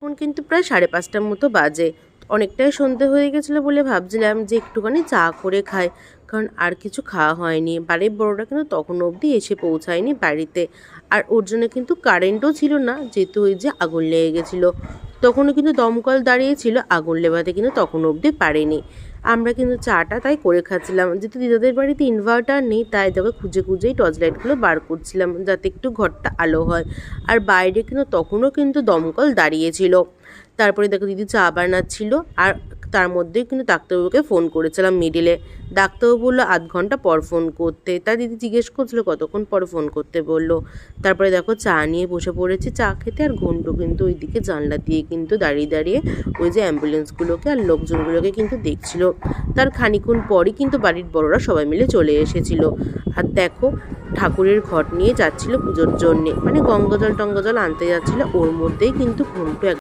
এখন কিন্তু প্রায় 5:30টার মতো বাজে। অনেকটাই সন্ধে হয়ে গেছিলো বলে ভাবছিলাম যে একটুখানি চা করে খাই, কারণ আর কিছু খাওয়া হয়নি। বাড়ির বড়রা কিন্তু তখনও অবধি এসে পৌঁছায়নি বাড়িতে। আর ওর জন্য কিন্তু কারেন্টও ছিল না, যেহেতু ওই যে আগুন লেগে গেছিলো। তখনও কিন্তু দমকল দাঁড়িয়েছিল, আগুন নেভাতে কিন্তু তখনও অবধি পারেনি। আমরা কিন্তু চাটা তাই করে খাচ্ছিলাম। যেহেতু দিদাদের বাড়িতে ইনভার্টার নেই, তাই তোকে খুঁজে খুঁজেই টর্চ লাইটগুলো বার করছিলাম, যাতে একটু ঘরটা আলো হয়। আর বাইরে কিন্তু তখনও কিন্তু দমকল দাঁড়িয়েছিল। তারপরে দেখো দিদি চা বানাচ্ছিল, আর তার মধ্যেই কিন্তু ডাক্তারবাবুকে ফোন করেছিলাম মিডিলে। ডাক্তারবাবু বললো 1/2 ঘন্টা পর ফোন করতে। তাই দিদি জিজ্ঞেস করছিলো কতক্ষণ পর ফোন করতে বললো। তারপরে দেখো চা নিয়ে বসে পড়েছি চা খেতে, আর ঘন্টু কিন্তু ওইদিকে জানলা দিয়ে কিন্তু দাঁড়িয়ে দাঁড়িয়ে ওই যে অ্যাম্বুলেন্সগুলোকে আর লোকজনগুলোকে কিন্তু দেখছিল। তার খানিক্ষণ পরই কিন্তু বাড়ির বড়রা সবাই মিলে চলে এসেছিল। আর দেখো ঠাকুরের ঘট নিয়ে যাচ্ছিল পুজোর জন্যে, মানে গঙ্গাজল টঙ্গাজল আনতে যাচ্ছিল, ওর মধ্যেই কিন্তু ঘন্টু